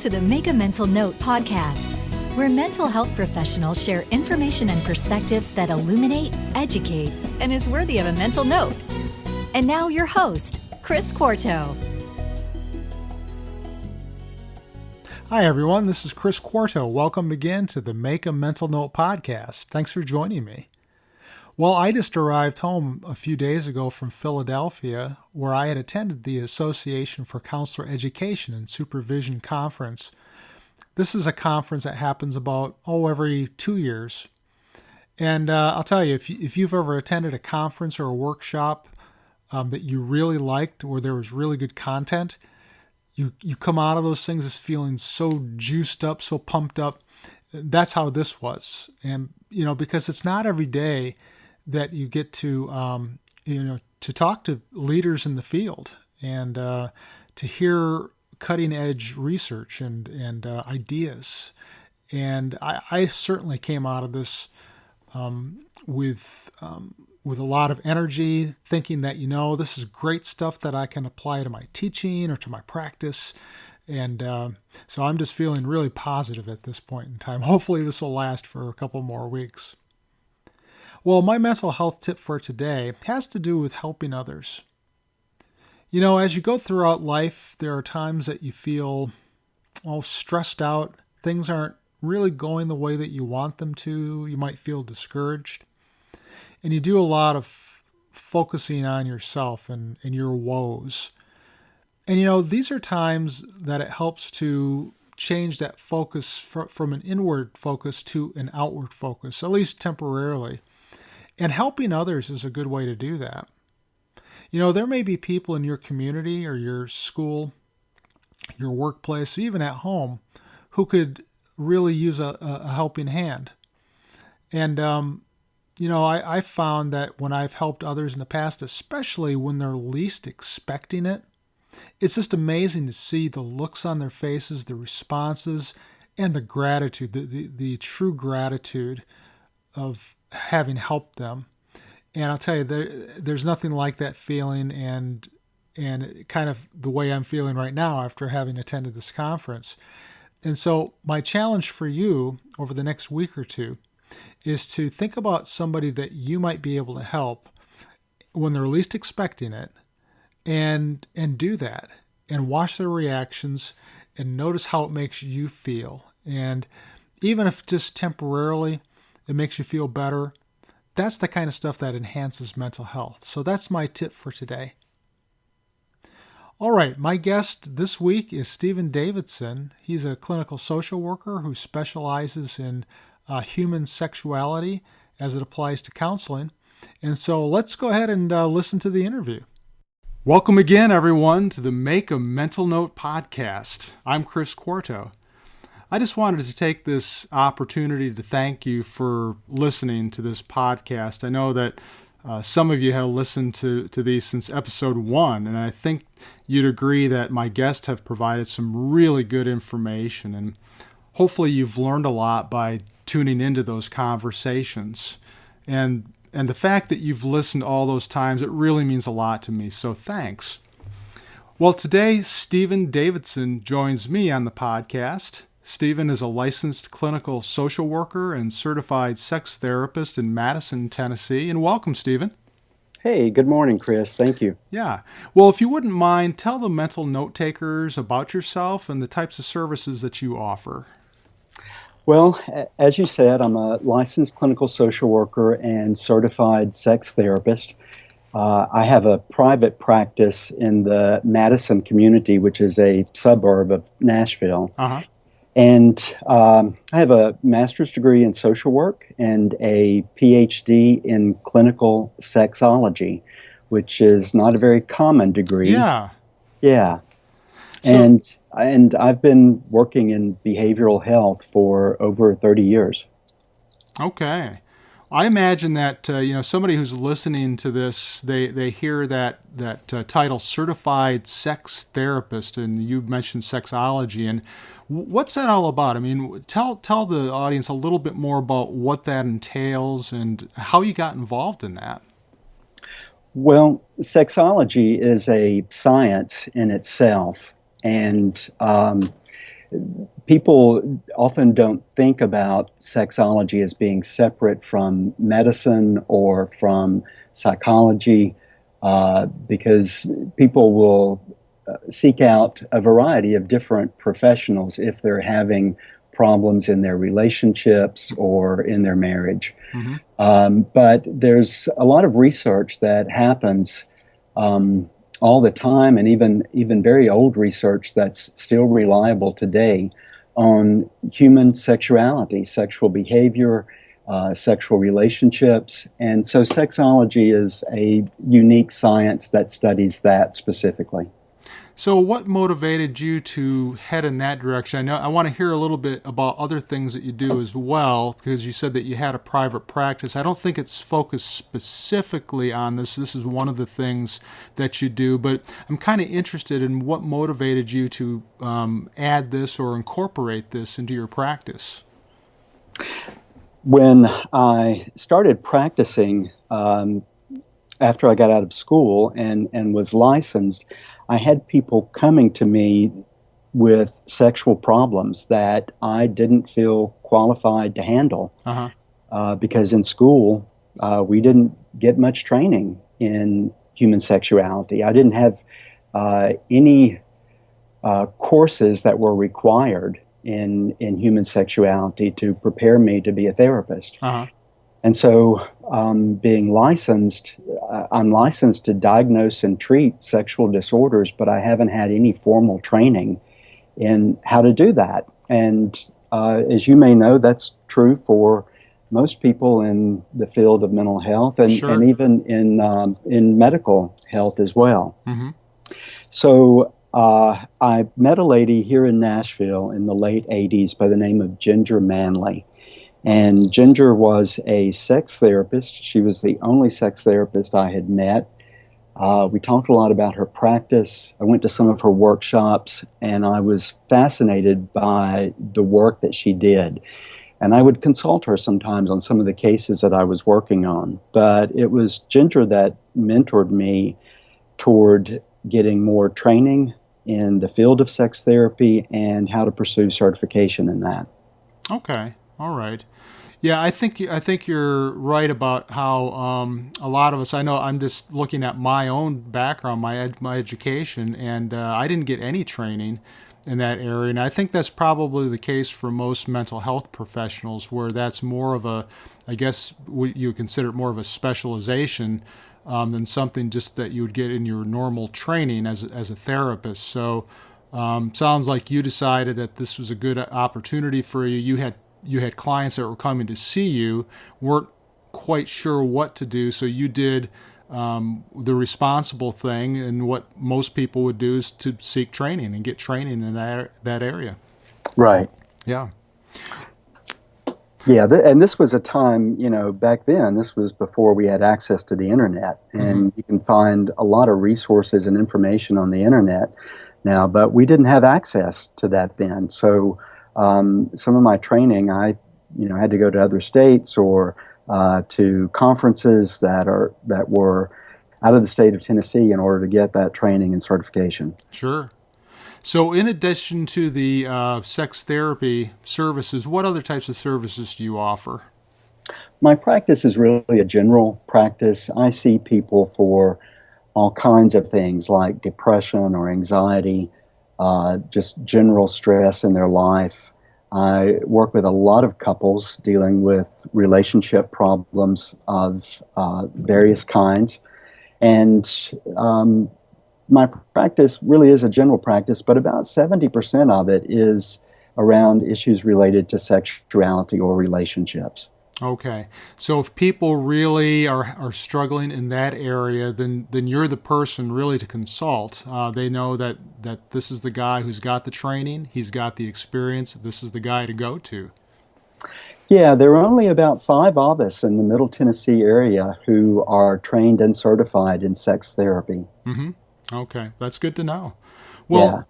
to the Make a Mental Note podcast, where mental health professionals share information and perspectives that illuminate, educate, and is worthy of a mental note. And now your host, Chris Quarto. Hi, everyone. This is Chris Quarto. Welcome again to the Make a Mental Note podcast. Thanks for joining me. Well, I just arrived home a few days ago from Philadelphia, where I had attended the Association for Counselor Education and Supervision Conference. This is a conference that happens about, every 2 years. And I'll tell you, if you've ever attended a conference or a workshop that you really liked, where there was really good content, you come out of those things as feeling so juiced up, so pumped up. That's how this was. And, because it's not every day that you get to, to talk to leaders in the field and to hear cutting edge research and ideas. And I certainly came out of this with a lot of energy, thinking that, this is great stuff that I can apply to my teaching or to my practice. And so I'm just feeling really positive at this point in time. Hopefully this will last for a couple more weeks. Well, my mental health tip for today has to do with helping others. As you go throughout life, there are times that you feel stressed out. Things aren't really going the way that you want them to. You might feel discouraged. And you do a lot of focusing on yourself and your woes. And these are times that it helps to change that focus from an inward focus to an outward focus, at least temporarily. And helping others is a good way to do that. There may be people in your community or your school, your workplace, even at home, who could really use a helping hand. And, I found that when I've helped others in the past, especially when they're least expecting it, it's just amazing to see the looks on their faces, the responses, and the gratitude, the true gratitude of having helped them. And I'll tell you, there's nothing like that feeling and kind of the way I'm feeling right now after having attended this conference. And so my challenge for you over the next week or two is to think about somebody that you might be able to help when they're least expecting it and do that and watch their reactions and notice how it makes you feel. And even if just temporarily it makes you feel better, that's the kind of stuff that enhances mental health. So that's my tip for today. All right, my guest this week is Stephen Davidson. He's a clinical social worker who specializes in human sexuality as it applies to counseling. And so let's go ahead and listen to the interview. Welcome again, everyone, to the Make a Mental Note podcast. I'm Chris Quarto. I just wanted to take this opportunity to thank you for listening to this podcast. I know that some of you have listened to these since episode 1, and I think you'd agree that my guests have provided some really good information, and hopefully you've learned a lot by tuning into those conversations. And the fact that you've listened all those times, it really means a lot to me, so thanks. Well, today, Stephen Davidson joins me on the podcast. Stephen is a licensed clinical social worker and certified sex therapist in Madison, Tennessee. And welcome, Stephen. Hey, good morning, Chris. Thank you. Yeah. Well, if you wouldn't mind, tell the mental note takers about yourself and the types of services that you offer. Well, as you said, I'm a licensed clinical social worker and certified sex therapist. I have a private practice in the Madison community, which is a suburb of Nashville. Uh-huh. And I have a master's degree in social work and a PhD in clinical sexology, which is not a very common degree. Yeah. Yeah. So, and I've been working in behavioral health for over 30 years. Okay. I imagine that somebody who's listening to this, they hear that title, certified sex therapist, and you mentioned sexology, and what's that all about? I mean, tell the audience a little bit more about what that entails and how you got involved in that. Well, sexology is a science in itself, and people often don't think about sexology as being separate from medicine or from psychology, because people will seek out a variety of different professionals if they're having problems in their relationships or in their marriage. Mm-hmm. But there's a lot of research that happens all the time, and even very old research that's still reliable today on human sexuality, sexual behavior, sexual relationships. And so sexology is a unique science that studies that specifically. So what motivated you to head in that direction? I know I want to hear a little bit about other things that you do as well, because you said that you had a private practice. I don't think it's focused specifically on this. This is one of the things that you do, but I'm kind of interested in what motivated you to add this or incorporate this into your practice. When I started practicing after I got out of school and was licensed, I had people coming to me with sexual problems that I didn't feel qualified to handle, because in school we didn't get much training in human sexuality. I didn't have any courses that were required in human sexuality to prepare me to be a therapist. And so, being licensed, I'm licensed to diagnose and treat sexual disorders, but I haven't had any formal training in how to do that. And as you may know, that's true for most people in the field of mental health, and, Sure. and even in medical health as well. Mm-hmm. So I met a lady here in Nashville in the late 80s by the name of Ginger Manley. And Ginger was a sex therapist. She was the only sex therapist I had met. We talked a lot about her practice. I went to some of her workshops, and I was fascinated by the work that she did. And I would consult her sometimes on some of the cases that I was working on. But it was Ginger that mentored me toward getting more training in the field of sex therapy and how to pursue certification in that. Okay. All right. Yeah, I think you're right about how a lot of us. I know I'm just looking at my own background, my education, and I didn't get any training in that area, and I think that's probably the case for most mental health professionals, where that's more of a, I guess you would consider it more of a specialization than something just that you would get in your normal training as a therapist. So sounds like you decided that this was a good opportunity for you. You had clients that were coming to see you, weren't quite sure what to do, so you did the responsible thing, and what most people would do is to seek training and get training in that area. Right. Yeah. Yeah, and this was a time, back then, this was before we had access to the internet, and you can find a lot of resources and information on the internet now, but we didn't have access to that then. So some of my training, I had to go to other states or to conferences that were out of the state of Tennessee in order to get that training and certification. Sure. So in addition to the sex therapy services, what other types of services do you offer? My practice is really a general practice. I see people for all kinds of things like depression or anxiety, just general stress in their life. I work with a lot of couples dealing with relationship problems of various kinds. And my practice really is a general practice, but about 70% of it is around issues related to sexuality or relationships. Okay. So if people really are struggling in that area, then you're the person really to consult. They know that this is the guy who's got the training, he's got the experience, this is the guy to go to. Yeah, there are only about 5 of us in the Middle Tennessee area who are trained and certified in sex therapy. Mm-hmm. Okay, that's good to know. Well,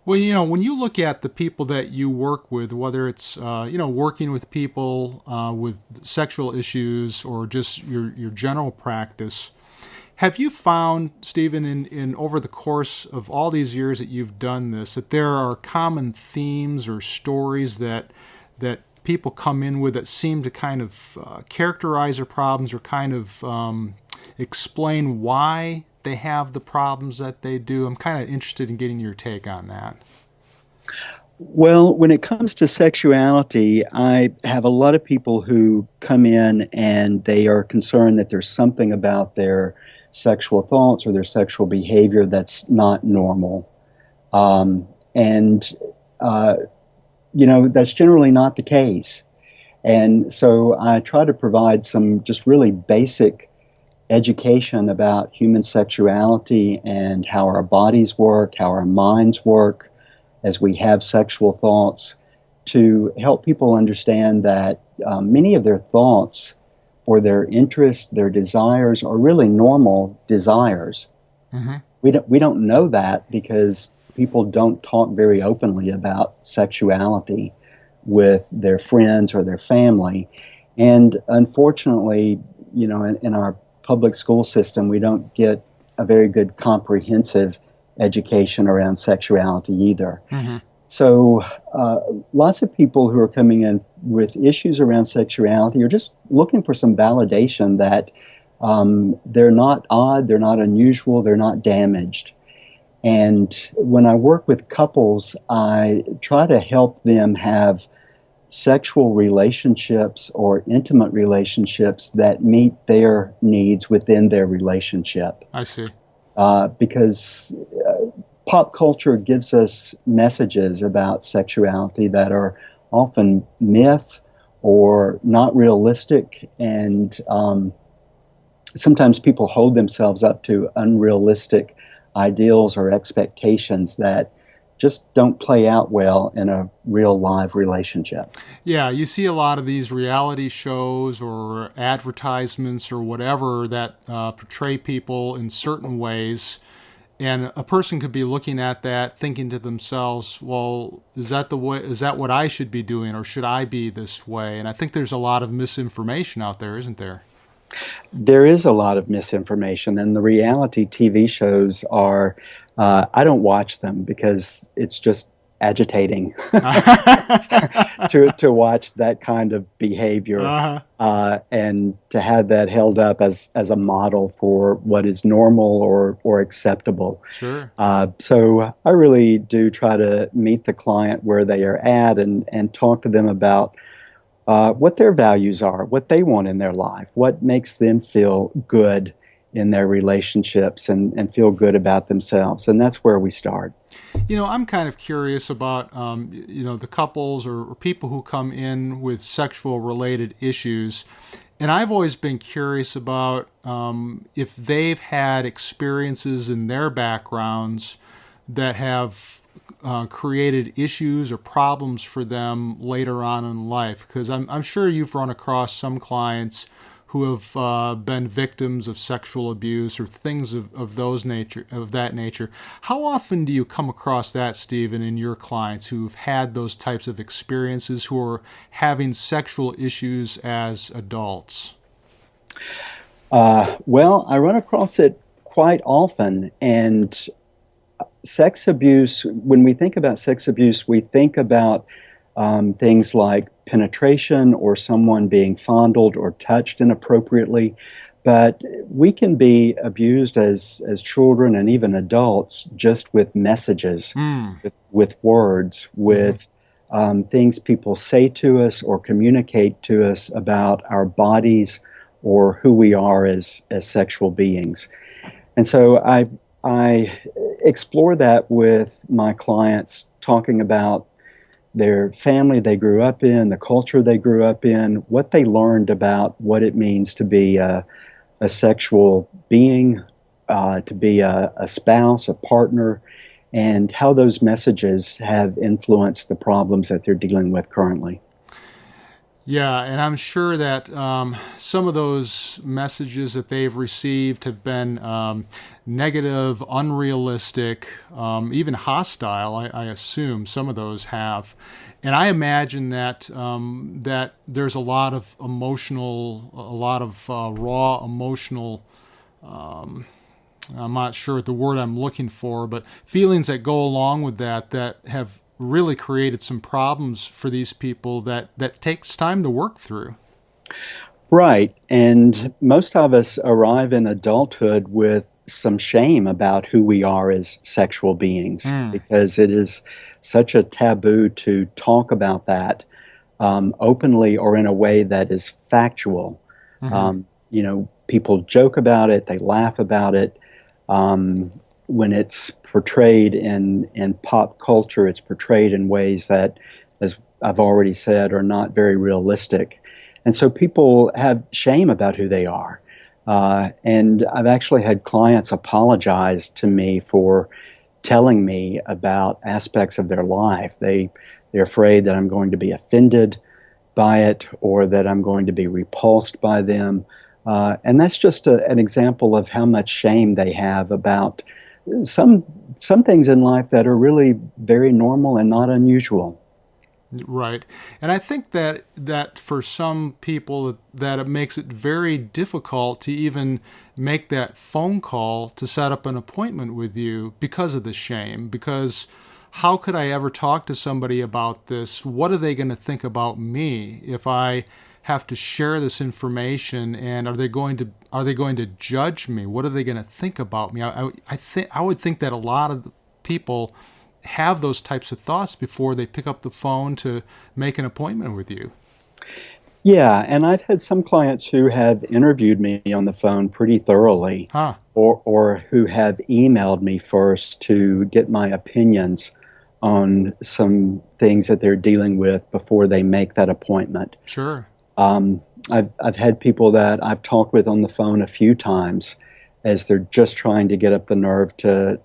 when you look at the people that you work with, whether it's working with people with sexual issues or just your general practice, Have you found, Stephen, in over the course of all these years that you've done this, that there are common themes or stories that people come in with that seem to kind of characterize their problems or kind of explain why they have the problems that they do? I'm kind of interested in getting your take on that. Well, when it comes to sexuality, I have a lot of people who come in and they are concerned that there's something about their sexual thoughts or their sexual behavior that's not normal. And that's generally not the case. And so I try to provide some just really basic education about human sexuality and how our bodies work, how our minds work as we have sexual thoughts, to help people understand that many of their thoughts or their interests, their desires are really normal desires. Mm-hmm. We don't know that because people don't talk very openly about sexuality with their friends or their family. And unfortunately, in our public school system, we don't get a very good comprehensive education around sexuality either. Mm-hmm. So lots of people who are coming in with issues around sexuality are just looking for some validation that they're not odd, they're not unusual, they're not damaged. And when I work with couples, I try to help them have sexual relationships or intimate relationships that meet their needs within their relationship. I see. Because pop culture gives us messages about sexuality that are often myth or not realistic, and sometimes people hold themselves up to unrealistic ideals or expectations that just don't play out well in a real live relationship. Yeah, you see a lot of these reality shows or advertisements or whatever that portray people in certain ways, and a person could be looking at that thinking to themselves, well, is that what I should be doing, or should I be this way? And I think there's a lot of misinformation out there, isn't there? There is a lot of misinformation, and the reality TV shows are, I don't watch them because it's just agitating to watch that kind of behavior, and to have that held up as a model for what is normal or acceptable. Sure. So I really do try to meet the client where they are at and talk to them about what their values are, what they want in their life, what makes them feel good in their relationships and feel good about themselves. And that's where we start. I'm kind of curious about, the couples or people who come in with sexual related issues. And I've always been curious about if they've had experiences in their backgrounds that have created issues or problems for them later on in life. Because I'm sure you've run across some clients who have been victims of sexual abuse or things of that nature. How often do you come across that, Stephen, in your clients who've had those types of experiences, who are having sexual issues as adults? Well, I run across it quite often, and sex abuse, when we think about sex abuse, we think about things like penetration or someone being fondled or touched inappropriately. But we can be abused as children and even adults just with messages, with words, with things people say to us or communicate to us about our bodies or who we are as sexual beings. And so I explore that with my clients, talking about their family they grew up in, the culture they grew up in, what they learned about what it means to be a sexual being, to be a spouse, a partner, and how those messages have influenced the problems that they're dealing with currently. Yeah, and I'm sure that some of those messages that they've received have been negative, unrealistic, even hostile. I assume some of those have, and I imagine that that there's a lot of raw emotional I'm not sure the word I'm looking for, but feelings that go along with that have really created some problems for these people that takes time to work through. Right. And most of us arrive in adulthood with some shame about who we are as sexual beings because it is such a taboo to talk about that openly or in a way that is factual. People joke about it, they laugh about it. When it's portrayed in pop culture, it's portrayed in ways that, as I've already said, are not very realistic. And so people have shame about who they are. And I've actually had clients apologize to me for telling me about aspects of their life. They're afraid that I'm going to be offended by it or that I'm going to be repulsed by them. And that's just an example of how much shame they have about some things in life that are really very normal and not unusual. Right. And I think that for some people that it makes it very difficult to even make that phone call to set up an appointment with you because of the shame. Because how could I ever talk to somebody about this? What are they going to think about me if I have to share this information, and are they going to judge me? What are they going to think about me? I would think that a lot of people have those types of thoughts before they pick up the phone to make an appointment with you. Yeah, and I've had some clients who have interviewed me on the phone pretty thoroughly, or who have emailed me first to get my opinions on some things that they're dealing with before they make that appointment. Sure. I've had people that I've talked with on the phone a few times as they're just trying to get up the nerve to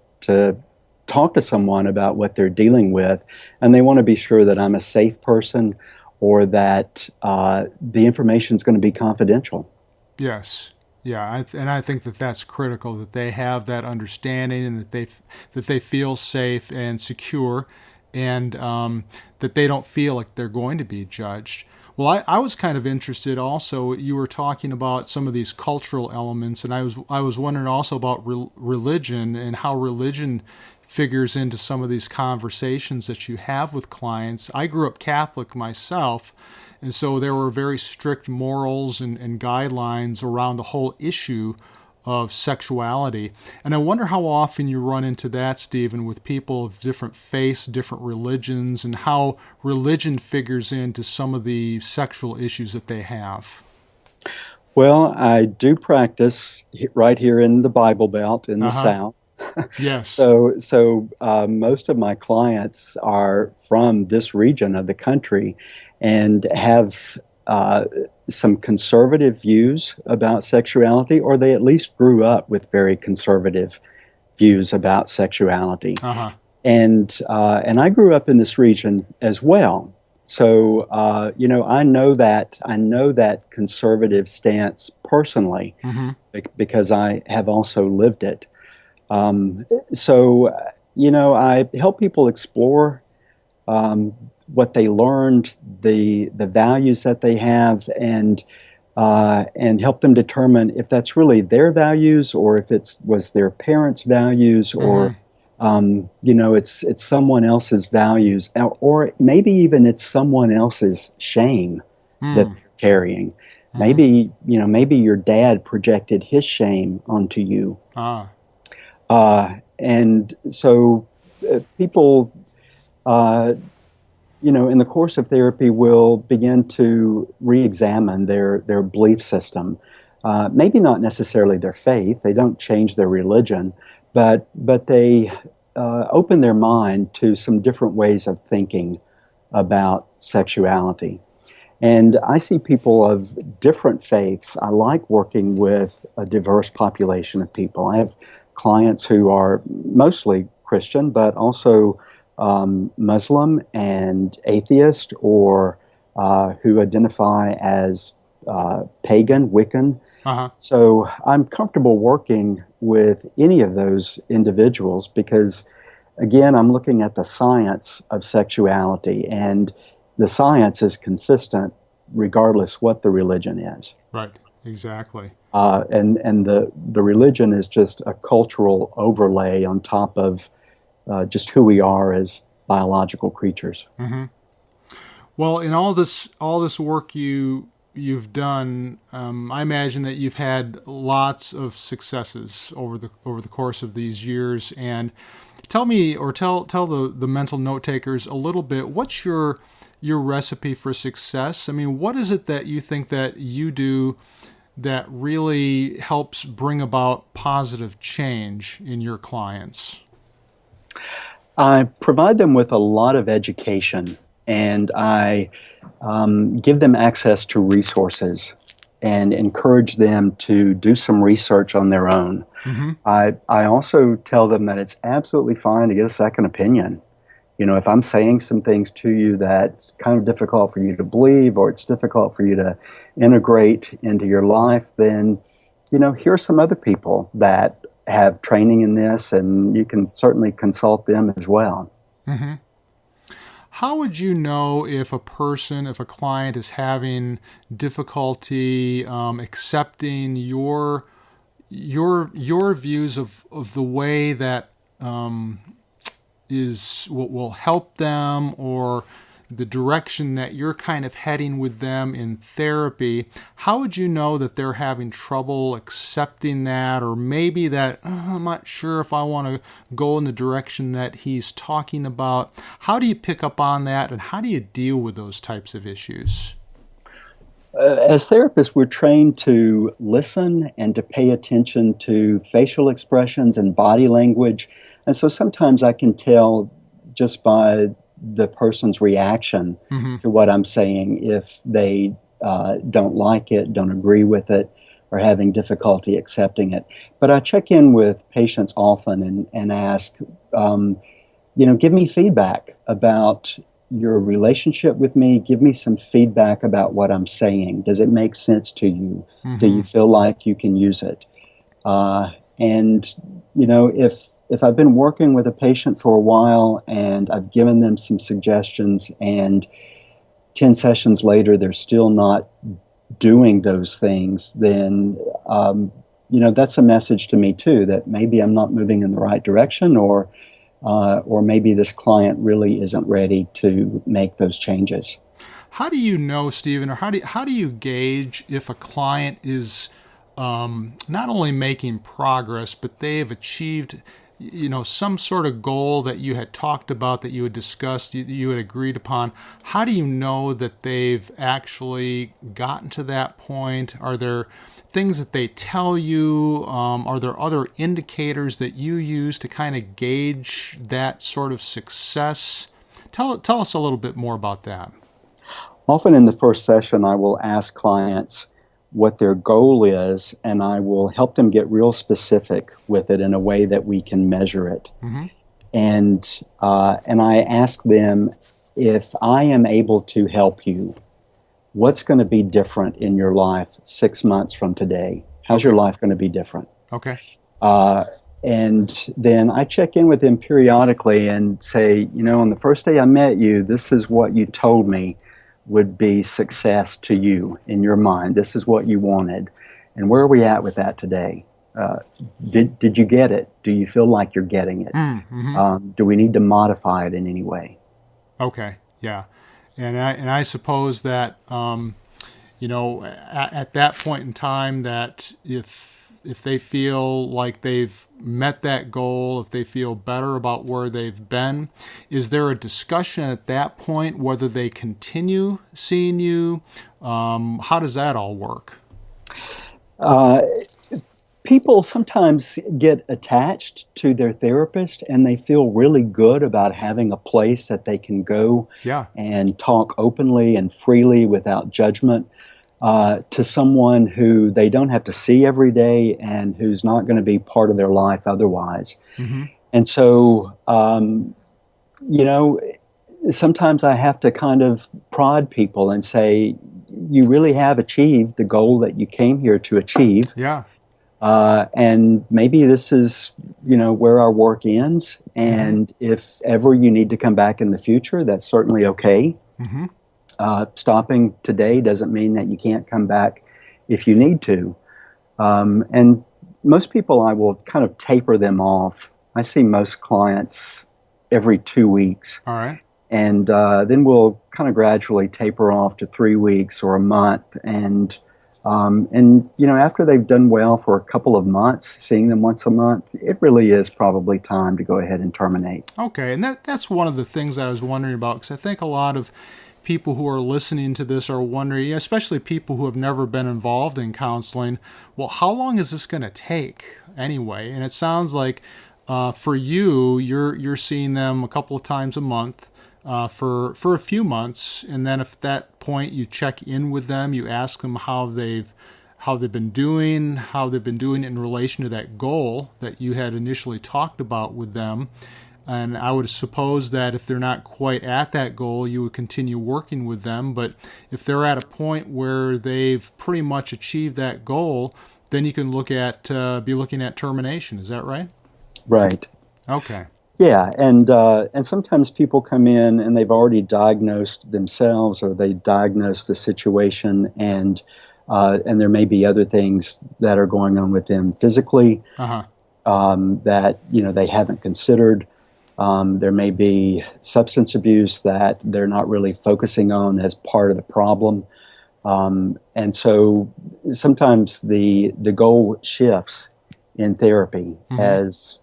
talk to someone about what they're dealing with, and they want to be sure that I'm a safe person or that the information is going to be confidential. Yes. Yeah, and I think that's critical, that they have that understanding and that they feel safe and secure, and that they don't feel like they're going to be judged. Well, I was kind of interested also. You were talking about some of these cultural elements, and I was wondering also about religion and how religion figures into some of these conversations that you have with clients. I grew up Catholic myself, and so there were very strict morals and guidelines around the whole issue of sexuality. And I wonder how often you run into that, Stephen, with people of different faiths, different religions, and how religion figures into some of the sexual issues that they have. Well, I do practice right here in the Bible Belt in the South. Yes. So most of my clients are from this region of the country and have some conservative views about sexuality, or they at least grew up with very conservative views about sexuality. And I grew up in this region as well. So I know that conservative stance personally, because I have also lived it. I help people explore what they learned, the values that they have, and help them determine if that's really their values or if was their parents' values, or it's someone else's values, or maybe even it's someone else's shame that they're carrying. Maybe your dad projected his shame onto you. And so people, in the course of therapy will begin to re-examine their belief system. Maybe not necessarily their faith. They don't change their religion, but they open their mind to some different ways of thinking about sexuality. And I see people of different faiths. I like working with a diverse population of people. I have clients who are mostly Christian, but also Muslim and atheist, or who identify as pagan, Wiccan. So I'm comfortable working with any of those individuals because, again, I'm looking at the science of sexuality, and the science is consistent regardless what the religion is. Right. exactly. And the religion is just a cultural overlay on top of just who we are as biological creatures. Hmm. Well, in all this work you've done, I imagine that you've had lots of successes over the course of these years. And tell me, or tell the mental note takers a little bit. What's your recipe for success? I mean, what is it that you think that you do that really helps bring about positive change in your clients? I provide them with a lot of education, and I give them access to resources and encourage them to do some research on their own. Mm-hmm. I also tell them that it's absolutely fine to get a second opinion. You know, if I'm saying some things to you that's kind of difficult for you to believe, or it's difficult for you to integrate into your life, then, you know, here are some other people that have training in this, and you can certainly consult them as well. Mm-hmm. How would you know if a client is having difficulty accepting your views of the way that will help them, or the direction that you're kind of heading with them in therapy? How would you know that they're having trouble accepting that, or maybe that I'm not sure if I want to go in the direction that he's talking about? How do you pick up on that, and how do you deal with those types of issues? As therapists, we're trained to listen and to pay attention to facial expressions and body language. And so sometimes I can tell just by the person's reaction Mm-hmm. to what I'm saying if they don't like it, don't agree with it, or having difficulty accepting it. But I check in with patients often and ask, give me feedback about your relationship with me. Give me some feedback about what I'm saying. Does it make sense to you? Mm-hmm. Do you feel like you can use it? And, you know, if I've been working with a patient for a while and I've given them some suggestions, and 10 sessions later they're still not doing those things, then, that's a message to me too, that maybe I'm not moving in the right direction, or maybe this client really isn't ready to make those changes. How do you know, Stephen, or how do you gauge if a client is not only making progress, but they've achieved, some sort of goal that you had talked about, that you had discussed, you had agreed upon? How do you know that they've actually gotten to that point? Are there things that they tell you? Are there other indicators that you use to kind of gauge that sort of success? Tell us a little bit more about that. Often in the first session, I will ask clients what their goal is, and I will help them get real specific with it in a way that we can measure it. Mm-hmm. And I ask them, if I am able to help you, what's going to be different in your life 6 months from today? How's your life going to be different? Okay. And then I check in with them periodically and say, on the first day I met you, this is what you told me would be success to you in your mind. This is what you wanted. And where are we at with that today? Did you get it? Do you feel like you're getting it? Mm-hmm. Do we need to modify it in any way? Okay, yeah. And I suppose that, at that point in time, that if they feel like they've met that goal, if they feel better about where they've been, is there a discussion at that point whether they continue seeing you? How does that all work? People sometimes get attached to their therapist, and they feel really good about having a place that they can go and talk openly and freely without judgment to someone who they don't have to see every day and who's not going to be part of their life otherwise. Mm-hmm. And so, sometimes I have to kind of prod people and say, you really have achieved the goal that you came here to achieve. Yeah. And maybe this is, where our work ends. And if ever you need to come back in the future, that's certainly okay. Mm-hmm. Stopping today doesn't mean that you can't come back if you need to. And most people, I will kind of taper them off. I see most clients every 2 weeks. All right. And then we'll kind of gradually taper off to 3 weeks or a month. And after they've done well for a couple of months, seeing them once a month, it really is probably time to go ahead and terminate. Okay, and that's one of the things I was wondering about, because I think a lot of people who are listening to this are wondering, especially people who have never been involved in counseling, well, how long is this going to take anyway? And it sounds like for you, you're seeing them a couple of times a month for a few months, and then if at that point you check in with them, you ask them how they've been doing in relation to that goal that you had initially talked about with them. And I would suppose that if they're not quite at that goal, you would continue working with them. But if they're at a point where they've pretty much achieved that goal, then you can be looking at termination. Is that right? Right. Okay. Yeah, and sometimes people come in and they've already diagnosed themselves, or they diagnose the situation, and there may be other things that are going on with them physically that they haven't considered. There may be substance abuse that they're not really focusing on as part of the problem. And so sometimes the goal shifts in therapy as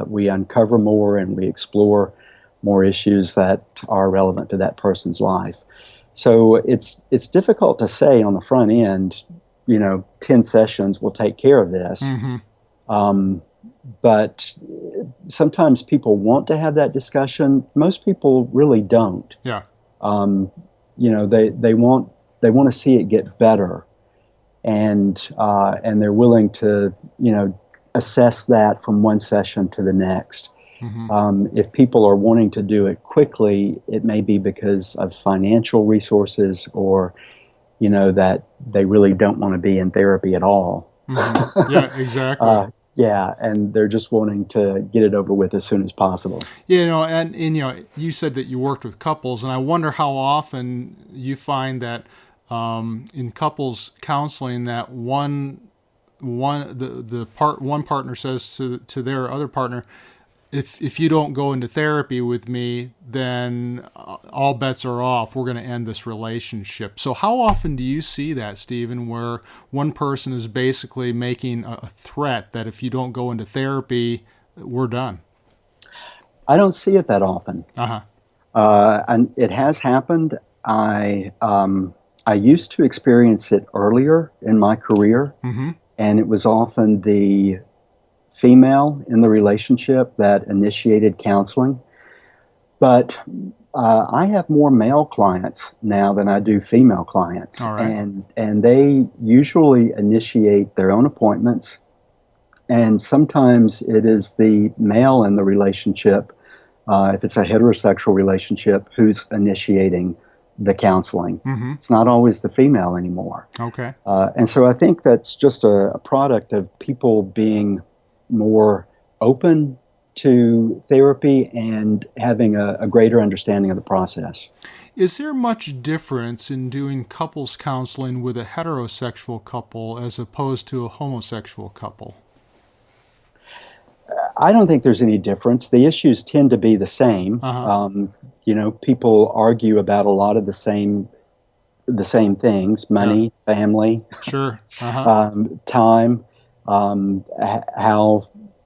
we uncover more and we explore more issues that are relevant to that person's life. So it's difficult to say on the front end, 10 sessions will take care of this. But sometimes people want to have that discussion. Most people really don't. Yeah. They want to see it get better, and they're willing to assess that from one session to the next. If people are wanting to do it quickly, it may be because of financial resources, or that they really don't want to be in therapy at all. Yeah, exactly. Yeah, and they're just wanting to get it over with as soon as possible. And you said that you worked with couples, and I wonder how often you find that in couples counseling that one partner says to their other partner, if you don't go into therapy with me, then all bets are off. We're going to end this relationship. So how often do you see that, Stephen, where one person is basically making a threat that if you don't go into therapy, we're done? I don't see it that often. And it has happened. I used to experience it earlier in my career, and it was often the female in the relationship that initiated counseling. But I have more male clients now than I do female clients. All right. And they usually initiate their own appointments. And sometimes it is the male in the relationship, if it's a heterosexual relationship, who's initiating the counseling. It's not always the female anymore. Okay. And so I think that's just a product of people being more open to therapy and having a greater understanding of the process. Is there much difference in doing couples counseling with a heterosexual couple as opposed to a homosexual couple? I don't think there's any difference. The issues tend to be the same. People argue about a lot of the same things: money, family, sure, time,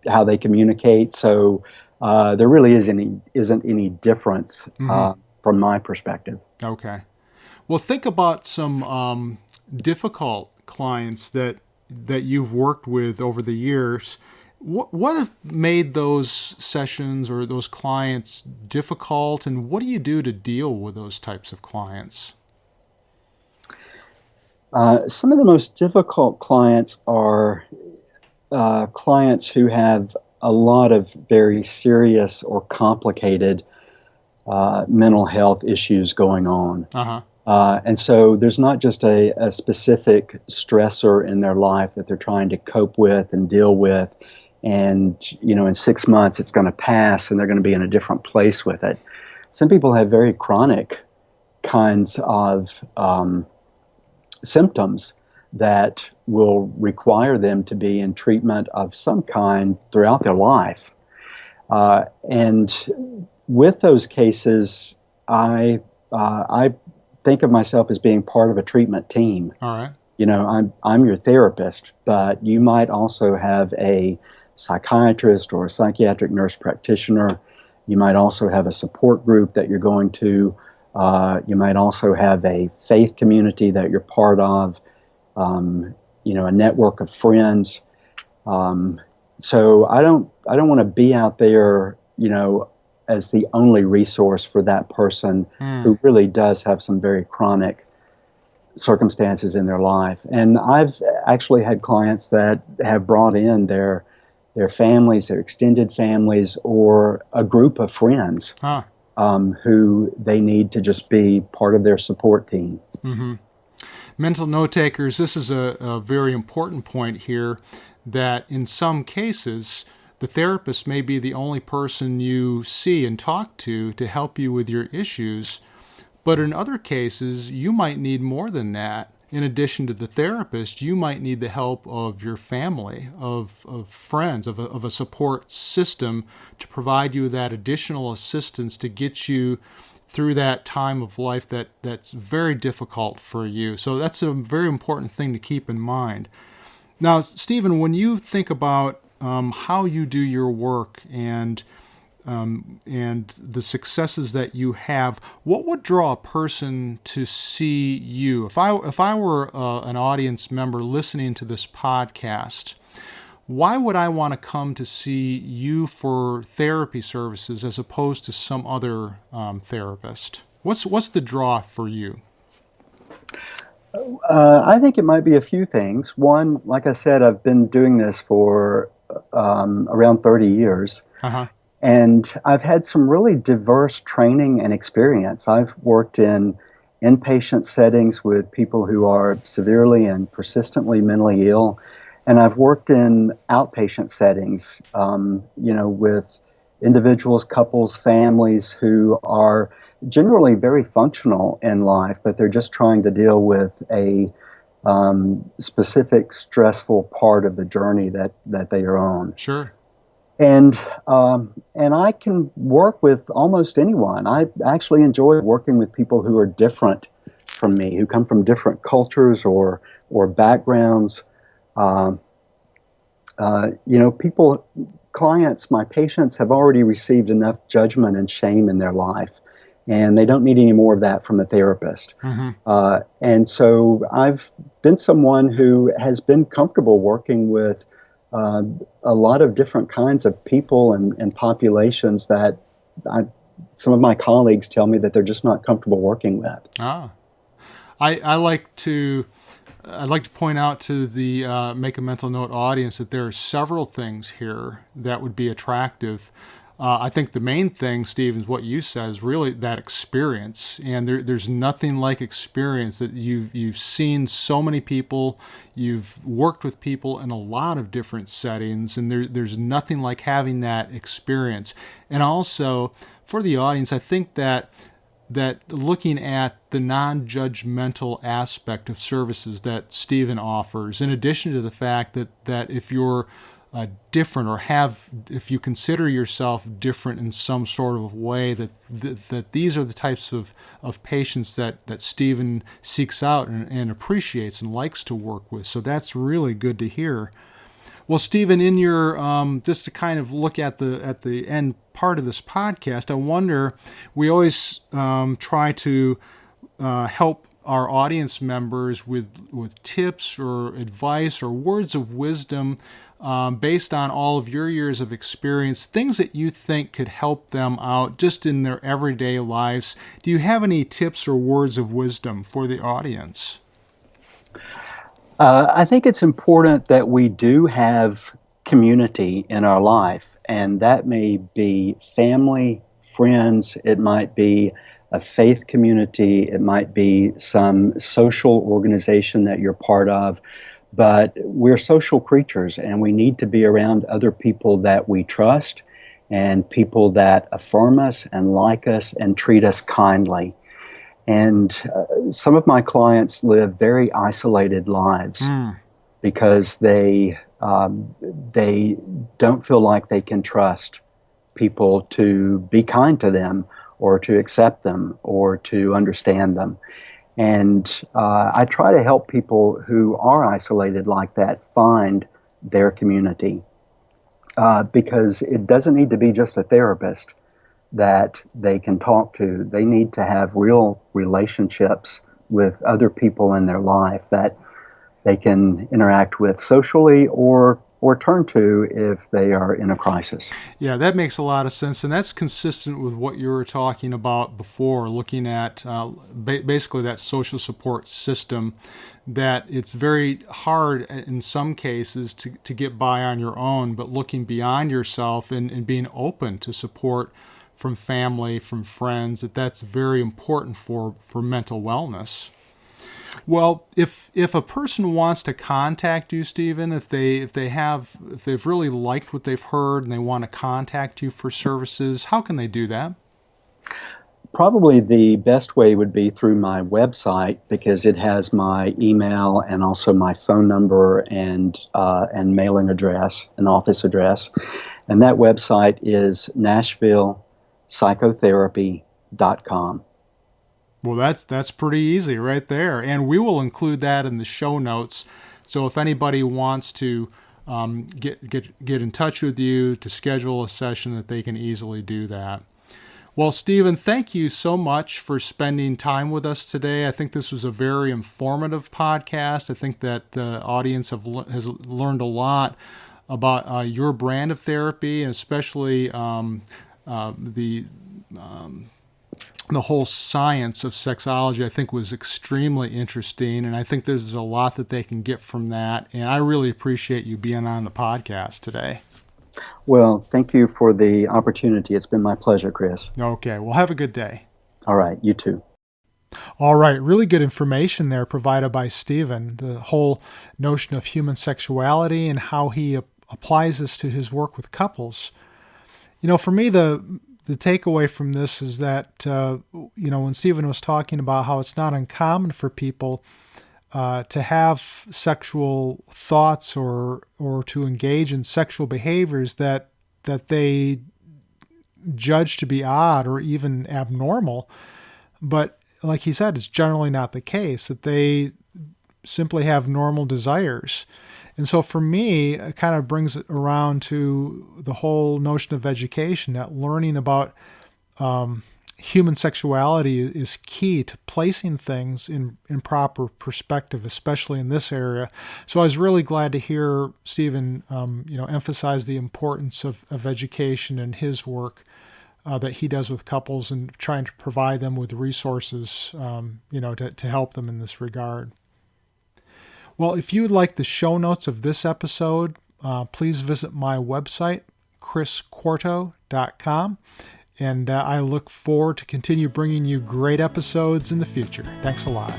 how they communicate. So there really isn't any difference from my perspective. Okay. Well, think about some difficult clients that you've worked with over the years. What have made those sessions or those clients difficult, and what do you do to deal with those types of clients? Some of the most difficult clients are clients who have a lot of very serious or complicated mental health issues going on. And so there's not just a specific stressor in their life that they're trying to cope with and deal with. And, in 6 months it's going to pass and they're going to be in a different place with it. Some people have very chronic kinds of symptoms that will require them to be in treatment of some kind throughout their life. And with those cases, I think of myself as being part of a treatment team. All right. You know, I'm your therapist, but you might also have a psychiatrist or a psychiatric nurse practitioner. You might also have a support group that you're going to. You might also have a faith community that you're part of. You know, a network of friends. So I don't want to be out there, you know, as the only resource for that person who really does have some very chronic circumstances in their life. And I've actually had clients that have brought in their families, their extended families, or a group of friends who they need to just be part of their support team. Mm-hmm. Mental note takers, this is a very important point here, that in some cases, the therapist may be the only person you see and talk to help you with your issues. But in other cases, you might need more than that. In addition to the therapist, you might need the help of your family, of friends, of a support system to provide you that additional assistance to get you through that time of life that's very difficult for you. So that's a very important thing to keep in mind. Now, Stephen, when you think about how you do your work and the successes that you have, what would draw a person to see you? If I were an audience member listening to this podcast, why would I want to come to see you for therapy services as opposed to some other therapist? What's the draw for you? I think it might be a few things. One, like I said, I've been doing this for around 30 years. Uh-huh. And I've had some really diverse training and experience. I've worked in inpatient settings with people who are severely and persistently mentally ill. And I've worked in outpatient settings, you know, with individuals, couples, families who are generally very functional in life, but they're just trying to deal with a specific stressful part of the journey that they are on. Sure. And I can work with almost anyone. I actually enjoy working with people who are different from me, who come from different cultures or backgrounds. You know, clients, my patients have already received enough judgment and shame in their life, and they don't need any more of that from a therapist. Mm-hmm. And so I've been someone who has been comfortable working with a lot of different kinds of people and populations that some of my colleagues tell me that they're just not comfortable working with. I'd like to point out to the Make a Mental Note audience that there are several things here that would be attractive. I think the main thing, Steve, is what you said, is really that experience. And there's nothing like experience. That you've seen so many people, you've worked with people in a lot of different settings, and there's nothing like having that experience. And also, for the audience, I think that looking at the non-judgmental aspect of services that Stephen offers, in addition to the fact that if you're different, or if you consider yourself different in some sort of way, that these are the types of patients that Stephen seeks out and appreciates and likes to work with. So that's really good to hear. Well, Stephen, in your just to kind of look at the end part of this podcast, I wonder, we always try to help our audience members with tips or advice or words of wisdom based on all of your years of experience, things that you think could help them out just in their everyday lives. Do you have any tips or words of wisdom for the audience? I think it's important that we do have community in our life, and that may be family, friends, it might be a faith community, it might be some social organization that you're part of, but we're social creatures and we need to be around other people that we trust and people that affirm us and like us and treat us kindly. And some of my clients live very isolated lives because they don't feel like they can trust people to be kind to them or to accept them or to understand them. And I try to help people who are isolated like that find their community because it doesn't need to be just a therapist that they can talk to. They need to have real relationships with other people in their life that they can interact with socially or turn to if they are in a crisis. Yeah, that makes a lot of sense, and that's consistent with what you were talking about before, looking at basically that social support system, that it's very hard in some cases to get by on your own, but looking beyond yourself and being open to support from family, from friends, that's very important for mental wellness. Well, if a person wants to contact you, Stephen, if they've really liked what they've heard and they want to contact you for services, how can they do that? Probably the best way would be through my website because it has my email and also my phone number and mailing address, an office address. And that website is NashvillePsychotherapy.com. Well, that's pretty easy right there. And we will include that in the show notes. So if anybody wants to get in touch with you to schedule a session, that they can easily do that. Well, Stephen, thank you so much for spending time with us today. I think this was a very informative podcast. I think that the audience has learned a lot about your brand of therapy, and especially the whole science of sexology. I think was extremely interesting, and I think there's a lot that they can get from that. And I really appreciate you being on the podcast today. Well, thank you for the opportunity. It's been my pleasure, Chris. Okay, well, have a good day. All right, you too. All right, really good information there provided by Stephen. The whole notion of human sexuality and how he applies this to his work with couples. You know, for me, the takeaway from this is that, when Stephen was talking about how it's not uncommon for people to have sexual thoughts or to engage in sexual behaviors that they judge to be odd or even abnormal. But like he said, it's generally not the case, that they simply have normal desires. And so for me, it kind of brings it around to the whole notion of education, that learning about human sexuality is key to placing things in proper perspective, especially in this area. So I was really glad to hear Stephen, emphasize the importance of education and his work that he does with couples and trying to provide them with resources, to help them in this regard. Well, if you would like the show notes of this episode, please visit my website, chrisquarto.com. And I look forward to continue bringing you great episodes in the future. Thanks a lot.